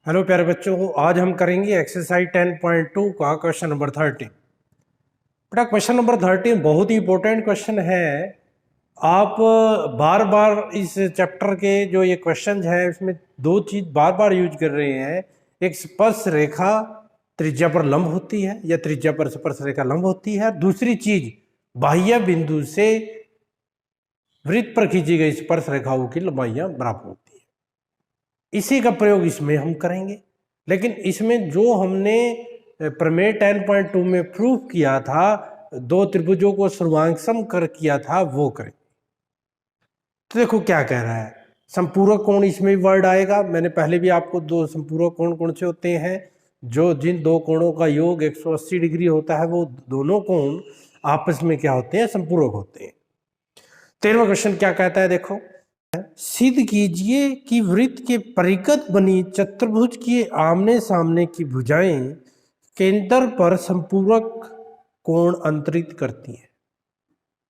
Hello प्यारे बच्चों, आज हम करेंगे एक्सरसाइज 10.2 का क्वेश्चन नंबर 13। बेटा क्वेश्चन नंबर 13 बहुत ही इंपॉर्टेंट क्वेश्चन है। आप बार बार इस चैप्टर के जो ये क्वेश्चन है इसमें दो चीज बार बार यूज कर रहे हैं। एक स्पर्श रेखा त्रिज्या पर लंब होती है या त्रिज्या पर स्पर्श रेखा लंब होती है। दूसरी चीज बाह्य बिंदु से वृत्त पर खींची गई स्पर्श रेखाओं की लंबाइयां बराबर होती है। इसी का प्रयोग इसमें हम करेंगे, लेकिन इसमें जो हमने प्रमेय 10.2 में प्रूफ किया था, दो त्रिभुजों को सर्वांगसम कर किया था, वो करें। तो देखो क्या कह रहा है, संपूरक कोण इसमें भी वर्ड आएगा। मैंने पहले भी आपको दो संपूरक कोण कौन से होते हैं, जो जिन दो कोणों का योग 180 डिग्री होता है, वो दोनों कोण आपस में क्या होते हैं, संपूरक होते हैं। 13वां क्वेश्चन क्या कहता है, देखो, सिद्ध कीजिए कि वृत्त के परिगत बनी चतुर्भुज की आमने सामने की भुजाएं केंद्र पर संपूरक कोण अंतरित करती हैं।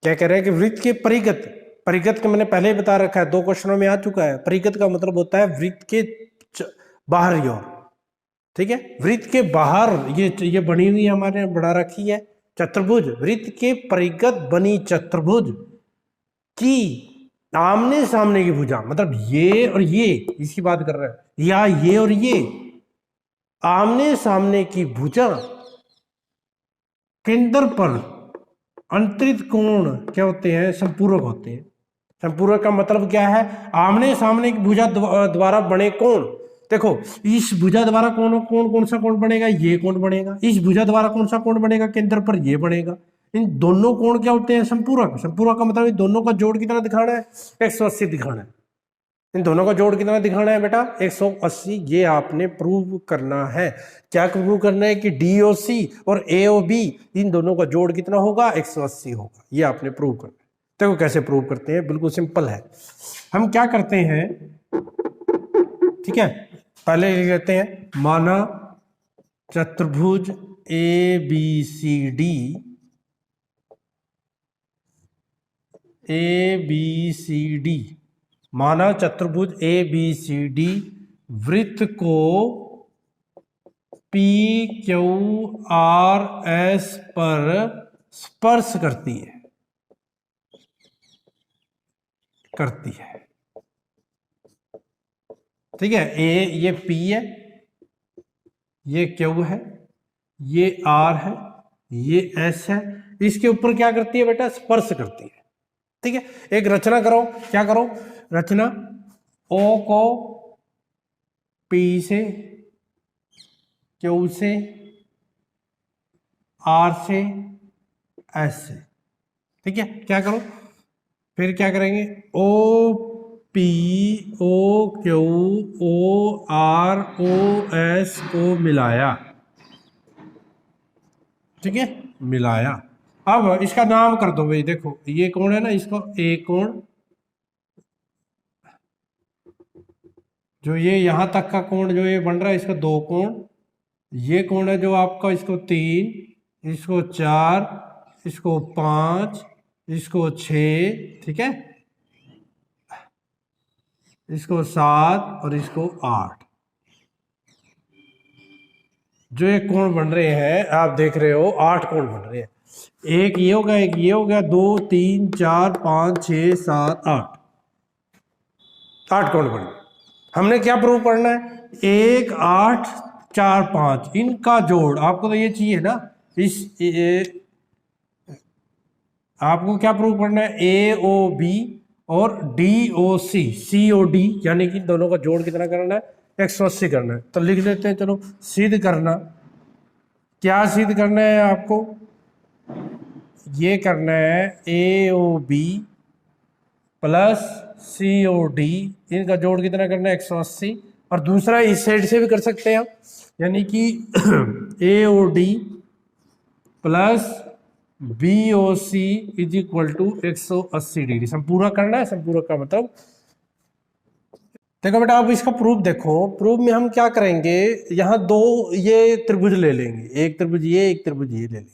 क्या कह रहे हैं कि वृत्त के परिगत, परिगत का मैंने पहले ही बता रखा है, दो क्वेश्चनों में आ चुका है। परिगत का मतलब होता है वृत्त के बाहरी ओर, ठीक है। वृत्त के बाहर ये बनी हुई हमारे बढ़ा रखी है चतुर्भुज। वृत्त के परिगत बनी चतुर्भुज की आमने सामने की भुजा, मतलब ये और ये, इसकी बात कर रहे हैं, या ये और ये आमने सामने की भुजा केंद्र पर अंतरित कोण क्या होते हैं, संपूरक होते हैं। संपूरक का मतलब क्या है, आमने सामने की भुजा द्वारा बने कोण। देखो, इस भुजा द्वारा कौन सा कोण बनेगा, ये कोण बनेगा। इस भुजा द्वारा कौन सा कोण बनेगा, केंद्र पर ये बनेगा। इन दोनों कोण क्या होते हैं, संपूरक। संपूरक का मतलब इन दोनों का जोड़ कितना दिखाना है, 180 दिखाना है। इन दोनों का जोड़ कितना दिखाना है बेटा, 180। ये आपने प्रूव करना है। क्या प्रूव करना है कि DOC और AOB इन दोनों का जोड़ कितना होगा, 180 होगा। ये आपने प्रूव करना है। देखो कैसे प्रूव करते हैं, बिल्कुल सिंपल है। हम क्या करते हैं, ठीक है, पहले लिख लेते हैं, माना चतुर्भुज ABCD, माना चतुर्भुज ABCD वृत्त को PQRS पर स्पर्श करती है, ठीक है। ये P है, ये Q है, ये R है, ये S है। इसके ऊपर क्या करती है बेटा, स्पर्श करती है, ठीक है। एक रचना करो, क्या करो, रचना O को P से, Q से, R से, S से, ठीक है। क्या करो, फिर क्या करेंगे, OP, OQ, OR, OS को मिलाया, ठीक है, मिलाया। अब इसका नाम कर दो भाई। देखो ये कोण है ना, इसको A कोण, जो ये यहां तक का कोण जो ये बन रहा है, इसका 2 कोण। ये कोण है जो आपका, इसको 3, इसको 4, इसको 5, इसको 6, ठीक है, इसको 7 और इसको 8। जो ये कोण बन रहे हैं, आप देख रहे हो 8 कोण बन रहे हैं। एक ये हो गया, एक ये हो गया, 2 3 4 5 6 7 8, 8 कोण बन गए। हमने क्या प्रूव करना है, 1 8 4 5 इनका जोड़। आपको तो ये चाहिए ना, आपको क्या प्रूव करना है, AOB और DOC COD, यानी कि दोनों का जोड़ कितना करना है, 180 करना है। तो लिख लेते हैं, चलो सिद्ध करना। क्या सिद्ध करना है आपको, ये करना है AOB प्लस COD, इनका जोड़ कितना करना है, 180। और दूसरा इस साइड से भी कर सकते हैं आप, यानी कि AOD plus BOC is equal to 180 degree. संपूरक करना है, संपूरक का मतलब, देखो बेटा अब इसका प्रूफ देखो। प्रूफ में हम क्या करेंगे, यहाँ दो ये त्रिभुज ले लेंगे, एक त्रिभुज ये, एक त्रिभुज ये ले लेंगे,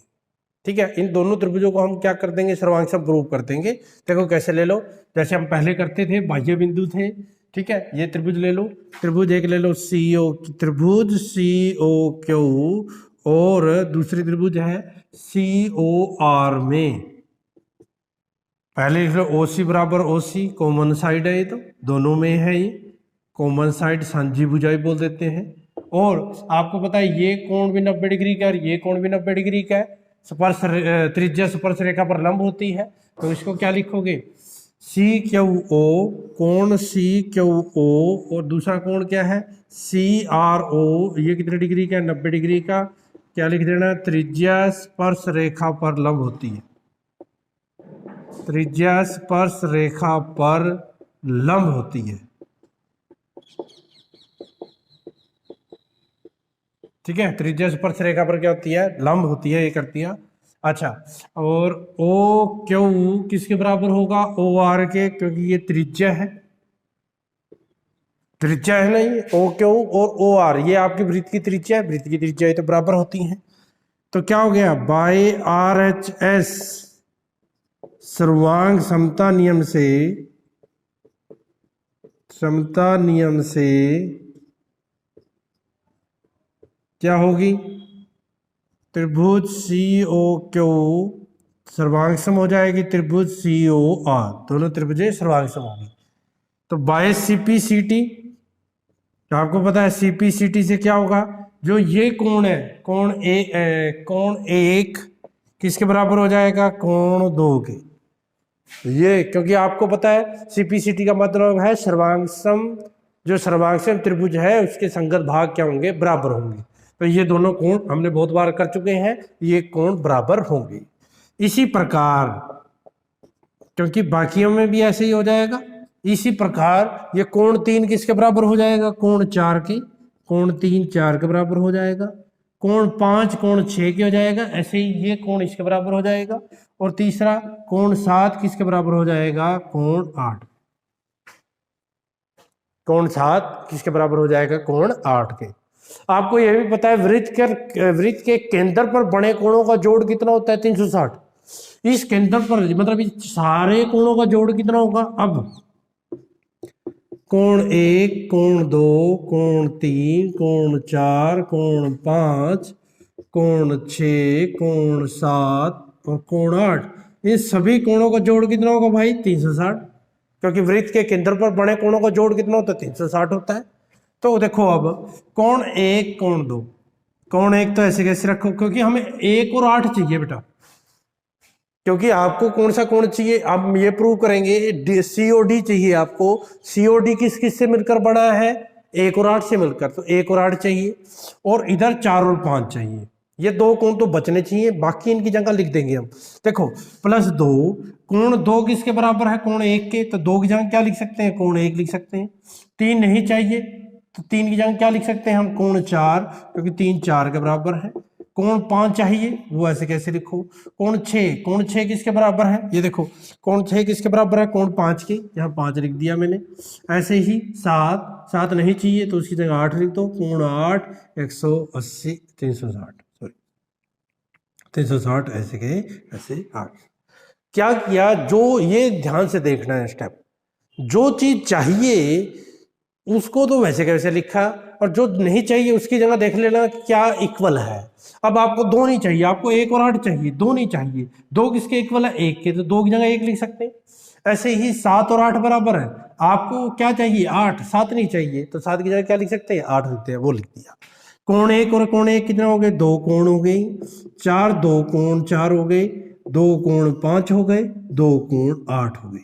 ठीक है। इन दोनों त्रिभुजों को हम क्या कर देंगे, सर्वांग प्रूफ कर देंगे। देखो कैसे ले लो, जैसे हम पहले करते थे, बाह्य बिंदु थे, ठीक है, ये त्रिभुज ले लो, त्रिभुज एक ले लो CO, त्रिभुज COQ और दूसरी त्रिभुज है COR में। पहले लिख लो OC बराबर OC, कॉमन साइड है ये, तो दोनों में है ये, कॉमन साइड सांझी भुजाई बोल देते हैं। और आपको पता है ये कोण भी 90 डिग्री का और ये कोण भी 90 डिग्री का है। स्पर्श त्रिज्या स्पर्श रेखा पर लंब होती है, तो इसको क्या लिखोगे, CQO, कोण CQO और दूसरा कोण क्या है CRO, ये कितने डिग्री का है, 90 डिग्री का। क्या लिख देना, त्रिज्या स्पर्श रेखा पर लंब होती है, त्रिज्या स्पर्श रेखा पर लंब होती है, ठीक है। त्रिज्या स्पर्श रेखा पर क्या होती है, लंब होती है, ये करती है। अच्छा, और OQ किसके बराबर होगा, OR के, क्योंकि ये त्रिज्या है, त्रिज्या है नहीं, OQ और OR ये आपकी वृत्त की त्रिज्या है, वृत्त की त्रिज्या ये तो बराबर होती हैं। तो क्या हो गया, बाय RHS सर्वांग समता नियम से, समता नियम से क्या होगी, त्रिभुज COQ सर्वांग सम हो जाएगी, त्रिभुज COR, दोनों त्रिभुजें सर्वांग सम होगी। तो बाय CPCT, तो आपको पता है CPCT से क्या होगा, जो ये कोण है, कोण एक किसके बराबर हो जाएगा, कोण दो के। ये क्योंकि आपको पता है CPCT का मतलब है सर्वांगसम, जो सर्वांगसम त्रिभुज है उसके संगत भाग क्या होंगे, बराबर होंगे। तो ये दोनों कोण हमने बहुत बार कर चुके हैं, ये कोण बराबर होंगे। इसी प्रकार, क्योंकि बाकियों में भी ऐसे ही हो जाएगा, इसी प्रकार ये कोण 3 किसके बराबर हो जाएगा, कोण 4 के, कोण 3 4 के बराबर हो जाएगा, कोण 5 कोण 6 के हो जाएगा, ऐसे ही ये कोण इसके बराबर हो जाएगा। और तीसरा कोण 7 किसके बराबर हो जाएगा, कोण 8, कोण 7 किसके बराबर हो जाएगा, कोण 8 के। आपको यह भी पता है वृत्त के केंद्र पर बने कोणों का जोड़ कितना होता है, 360। इस केंद्र पर मतलब इस सारे कोणों का जोड़ कितना होगा, अब कोण 1, कोण 2, कोण 3, कोण 4, कोण 5, कोण 6, कोण 7 और कोण 8, इन सभी कोणों का जोड़ कितना होगा भाई, 360, क्योंकि वृत्त के केंद्र पर बने कोणों का जोड़ कितना होता है, 360 होता है। तो देखो अब कोण 1, कोण 2, कोण 1 तो ऐसे कैसे रखो, क्योंकि हमें 1 और 8 चाहिए बेटा, क्योंकि आपको कौन सा कोण चाहिए, आप ये प्रूव करेंगे, COD चाहिए आपको। COD किस किस से मिलकर बना है, 1 और 8 से मिलकर, तो 1 और 8 चाहिए, और इधर 4 और 5 चाहिए। ये दो कोण तो बचने चाहिए, बाकी इनकी जगह लिख देंगे हम। देखो +2, कोण 2 किसके बराबर है, कोण 1 के, तो 2 की जगह क्या लिख सकते हैं, कोण 1 लिख सकते हैं। 3 नहीं चाहिए, तो 3 की जगह क्या लिख सकते हैं हम, कोण 4, क्योंकि 3 4 के बराबर है। कोण 5 चाहिए, वो ऐसे कैसे लिखो, कोण 6 किसके बराबर है, ये देखो कोण 6 किसके बराबर है, कोण 5 के, यहाँ 5 लिख दिया मैंने। ऐसे ही 7 नहीं चाहिए, तो उसकी जगह 8 लिख दो, कोण 8 180 360 ऐसे के ऐसे 8। क्या किया, जो ये ध्यान से देखना है स्टेप, जो चीज चाहिए उसको तो वैसे कैसे लिखा, और जो नहीं चाहिए उसकी जगह देख लेना क्या इक्वल है। अब आपको 2 नहीं चाहिए, आपको 1 और 8 चाहिए, 2 नहीं चाहिए, 2 किसके इक्वल है, 1 के, तो 2 की जगह 1 लिख सकते हैं। ऐसे ही 7 और 8 बराबर है, आपको क्या चाहिए, 8, 7 नहीं चाहिए, तो 7 की जगह क्या लिख सकते हैं, 8 लिखते हैं, वो लिख दिया। कोण 1 और कोण 1 कितना हो गए, 2 कोण हो गई, 4 2 कोण 4 हो गए, 2 कोण 5 हो गए, 2 कोण 8 हो गए,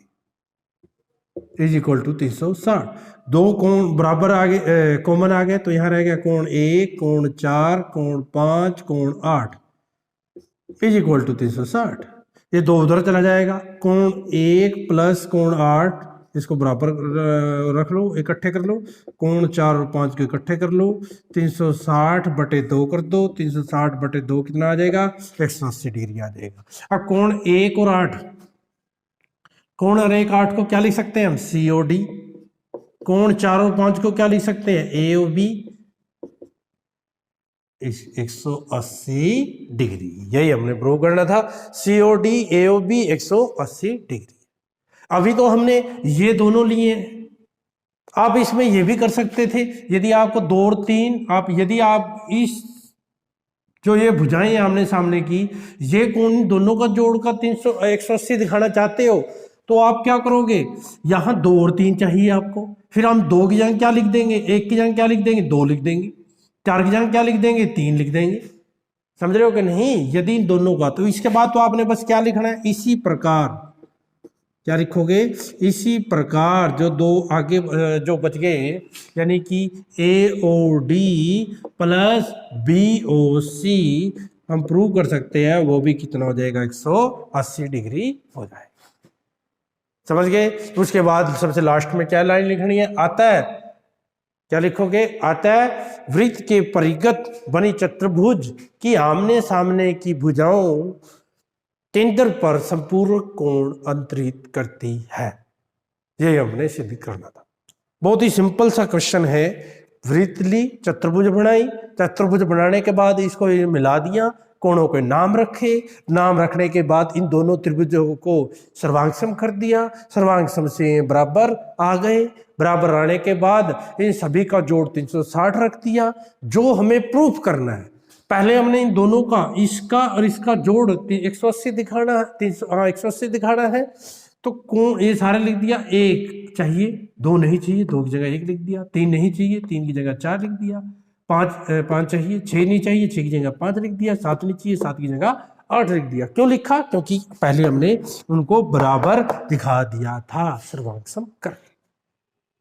इज इक्वल टू 360। 2 कोण बराबर आगे कॉमन आ गए, तो यहां रह गया कोण 1, कोण 4, कोण 5, कोण 8 इज इक्वल टू 360। ये 2 उधर चला जाएगा, कोण 1 प्लस कोण 8 इसको बराबर रख लो, इकट्ठे कर लो, कोण 4 और 5 को इकट्ठे कर लो, 360/2 कर दो, 360/2 कितना आ जाएगा, 180 डिग्री आ जाएगा। अब कोण 1 और 8, कोण 1 8 को क्या लिख सकते हैं हम, COD। कोण 4 और 5 को क्या लिख सकते हैं, AOB, 180 डिग्री। यही हमने प्रूव करना था, COD AOB 180 डिग्री। अभी तो हमने ये दोनों लिए, आप इसमें ये भी कर सकते थे, यदि आपको 2 और 3 यदि आप इस जो ये भुजाएं हैं आमने सामने की, ये कोण दोनों का जोड़ का 180 दिखाना चाहते हो तो आप क्या करोगे, यहाँ 2 और 3 चाहिए आपको, फिर हम 2 की जगह क्या लिख देंगे, 1 की जगह क्या लिख देंगे, 2 लिख देंगे, 4 की जगह क्या लिख देंगे, 3 लिख देंगे। समझ रहे हो कि नहीं? यदि इन दोनों का, तो इसके बाद तो आपने बस क्या लिखना है, इसी प्रकार क्या लिखोगे, इसी प्रकार जो 2 आगे जो बच गए, यानी कि AOD प्लस BOC हम प्रूव कर सकते हैं, वो भी कितना हो जाएगा, 180 डिग्री हो जाएगा। समझ गए? उसके बाद सबसे लास्ट में क्या लाइन लिखनी है, आता है क्या लिखोगे, आता है वृत्त के परिगत बनी चतुर्भुज की आमने सामने की भुजाओं केंद्र पर संपूर्ण कोण अंतरित करती है। ये हमने सिद्ध करना था। बहुत ही सिंपल सा क्वेश्चन है। वृत्त ली, चतुर्भुज बनाई, चतुर्भुज बनाने के बाद इसको मिला दिया, कोणों के नाम रखे, नाम रखने के बाद इन दोनों त्रिभुजों को सर्वांगसम कर दिया, सर्वांगसम से बराबर आ गए, बराबर आने के बाद इन सभी का जोड़ 360 रख दिया। जो हमें प्रूफ करना है, पहले हमने इन दोनों का, इसका और इसका जोड़ 180 दिखाना है, 180 दिखाना है, तो कोण ये सारे लिख दिया। 1 चाहिए, 2 नहीं चाहिए, 2 की जगह 1 लिख दिया, 3 नहीं चाहिए, 3 की जगह 4 लिख दिया, 5 चाहिए, 6 नहीं चाहिए, 6 की जगह 5 लिख दिया, 7 नहीं चाहिए, 7 की जगह 8 लिख दिया। क्यों लिखा? क्योंकि पहले हमने उनको बराबर दिखा दिया था सर्वांगसम कर।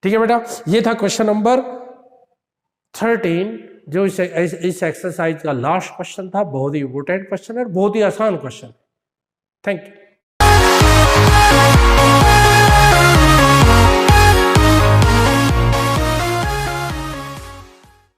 ठीक है बेटा, ये था क्वेश्चन नंबर 13 जो इस एक्सरसाइज का लास्ट क्वेश्चन था। बहुत ही इंपॉर्टेंट क्वेश्चन है, बहुत ही आसान क्वेश्चन। Thank you.